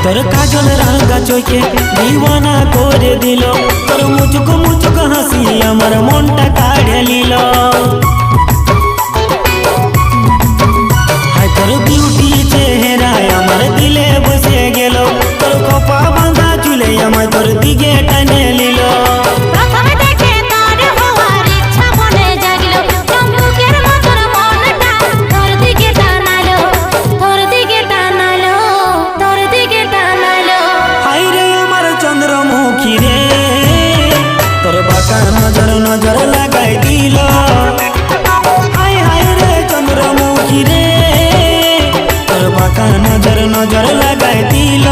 তোর কাজল রাঙা চোখে দিওয়ানা করে দিল, তোর মুচুক মুচুক হাসি আমার মনটা কাড়ে নিল। হায় তোর বিউটি চেহারায় আমার দিলে বসে গেল, তোর কপা বাঁধা চুলে আমায় তোর দিকে টানে নিল। চন্দ্রমুখী রে তোর বাঁকা নজর নজর লাগাই দিল, হায় হায় রে চন্দ্রমুখী রে তোর বাঁকা নজর নজর লাগাই দিল।